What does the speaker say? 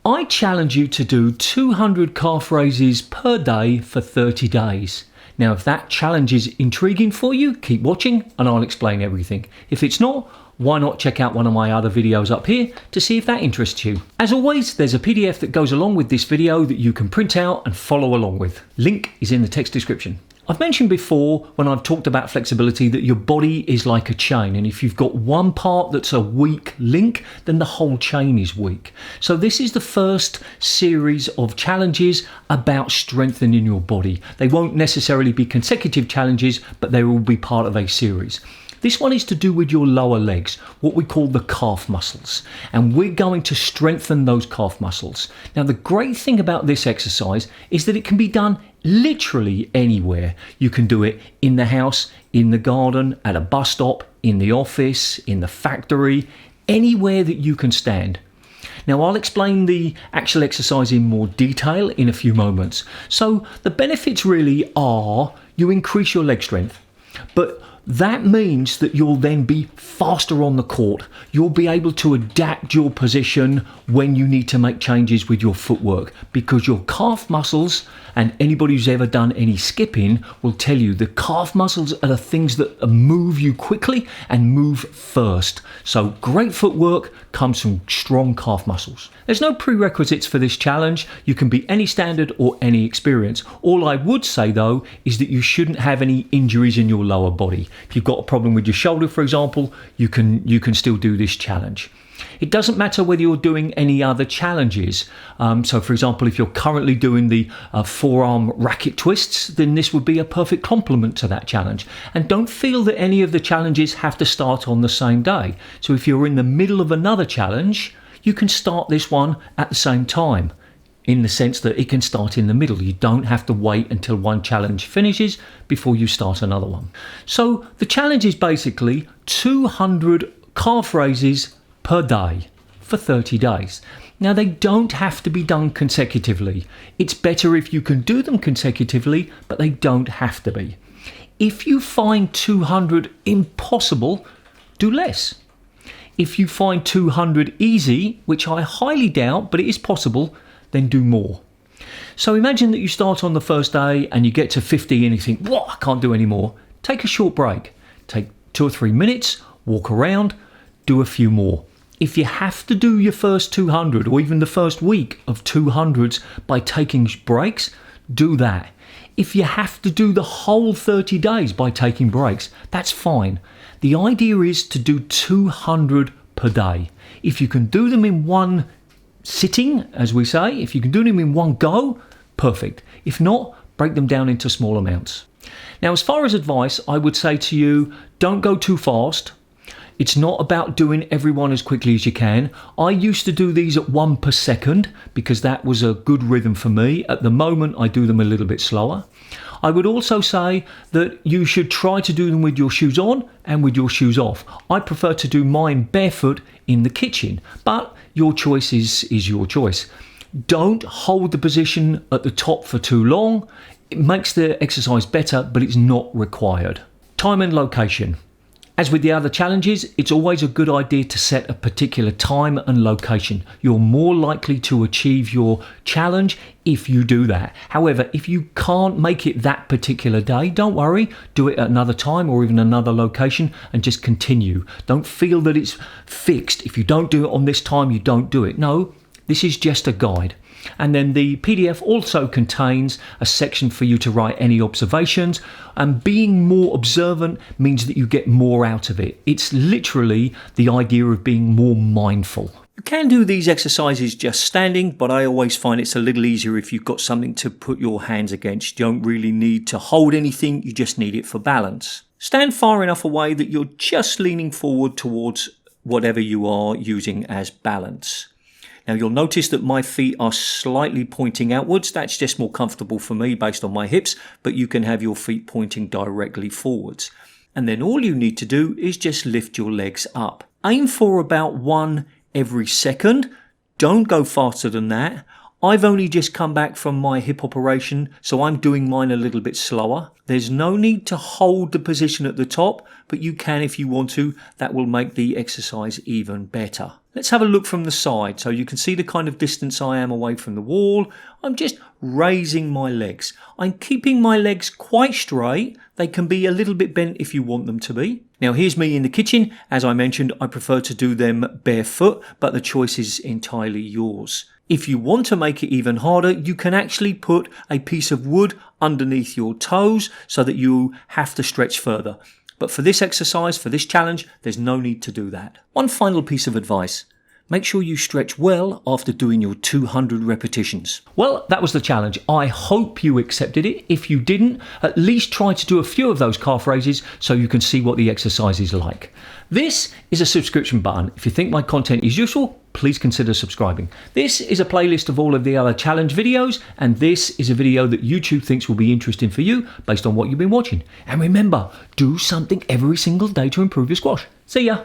I challenge you to do 200 calf raises per day for 30 days. Now, if that challenge is intriguing for you, keep watching and I'll explain everything. If it's not, why not check out one of my other videos up here to see if that interests you. As always, there's a PDF that goes along with this video that you can print out and follow along with. Link is in the text description. I've mentioned before when I've talked about flexibility that your body is like a chain, and if you've got one part that's a weak link, then the whole chain is weak. So this is the first series of challenges about strengthening your body. They won't necessarily be consecutive challenges, but they will be part of a series. This one is to do with your lower legs, what we call the calf muscles, and we're going to strengthen those calf muscles. Now, the great thing about this exercise is that it can be done literally anywhere. You can do it in the house, in the garden, at a bus stop, in the office, in the factory, anywhere that you can stand. Now, I'll explain the actual exercise in more detail in a few moments. So the benefits really are you increase your leg strength, but that means that you'll then be faster on the court. You'll be able to adapt your position when you need to make changes with your footwork, because your calf muscles, and anybody who's ever done any skipping will tell you the calf muscles are the things that move you quickly and move first. So great footwork comes from strong calf muscles. There's no prerequisites for this challenge. You can be any standard or any experience. All I would say though is that you shouldn't have any injuries in your lower body. If you've got a problem with your shoulder, for example, you can still do this challenge. It doesn't matter whether you're doing any other challenges. So for example, if you're currently doing the forearm racket twists, then this would be a perfect complement to that challenge. And don't feel that any of the challenges have to start on the same day. So if you're in the middle of another challenge, you can start this one at the same time, in the sense that it can start in the middle. You don't have to wait until one challenge finishes before you start another one. So the challenge is basically 200 calf raises per day for 30 days. Now, they don't have to be done consecutively. It's better if you can do them consecutively, but they don't have to be. If you find 200 impossible, do less. If you find 200 easy, which I highly doubt, but it is possible, then do more. So imagine that you start on the first day and you get to 50 and you think, what, I can't do any more. Take a short break. Take 2 or 3 minutes, walk around, do a few more. If you have to do your first 200 or even the first week of 200s by taking breaks, do that. If you have to do the whole 30 days by taking breaks, that's fine. The idea is to do 200 per day. If you can do them in one sitting, as we say, if you can do them in one go, perfect. If not, break them down into small amounts. Now, as far as advice, I would say to you, don't go too fast. It's not about doing everyone as quickly as you can. I used to do these at 1 per second because that was a good rhythm for me. At the moment, I do them a little bit slower. I would also say that you should try to do them with your shoes on and with your shoes off. I prefer to do mine barefoot in the kitchen, but your choice is your choice. Don't hold the position at the top for too long. It makes the exercise better, but it's not required. Time and location. As with the other challenges, it's always a good idea to set a particular time and location. You're more likely to achieve your challenge if you do that. However, if you can't make it that particular day, don't worry. Do it at another time or even another location and just continue. Don't feel that it's fixed. If you don't do it on this time, you don't do it. No, this is just a guide. And then the PDF also contains a section for you to write any observations, and being more observant means that you get more out of it. It's literally the idea of being more mindful. You can do these exercises just standing, but I always find it's a little easier if you've got something to put your hands against. You don't really need to hold anything, you just need it for balance. Stand far enough away that you're just leaning forward towards whatever you are using as balance. Now, you'll notice that my feet are slightly pointing outwards. That's just more comfortable for me based on my hips, but you can have your feet pointing directly forwards. And then all you need to do is just lift your legs up. Aim for about 1 every second. Don't go faster than that. I've only just come back from my hip operation, so I'm doing mine a little bit slower. There's no need to hold the position at the top, but you can if you want to. That will make the exercise even better. Let's have a look from the side so you can see the kind of distance I am away from the wall. I'm just raising my legs. I'm keeping my legs quite straight. They can be a little bit bent if you want them to be. Now here's me in the kitchen. As I mentioned, I prefer to do them barefoot, but the choice is entirely yours. If you want to make it even harder, you can actually put a piece of wood underneath your toes so that you have to stretch further. But for this exercise, for this challenge, there's no need to do that. One final piece of advice. Make sure you stretch well after doing your 200 repetitions. Well, that was the challenge. I hope you accepted it. If you didn't, at least try to do a few of those calf raises so you can see what the exercise is like. This is a subscription button. If you think my content is useful, please consider subscribing. This is a playlist of all of the other challenge videos, and this is a video that YouTube thinks will be interesting for you based on what you've been watching. And remember, do something every single day to improve your squash. See ya.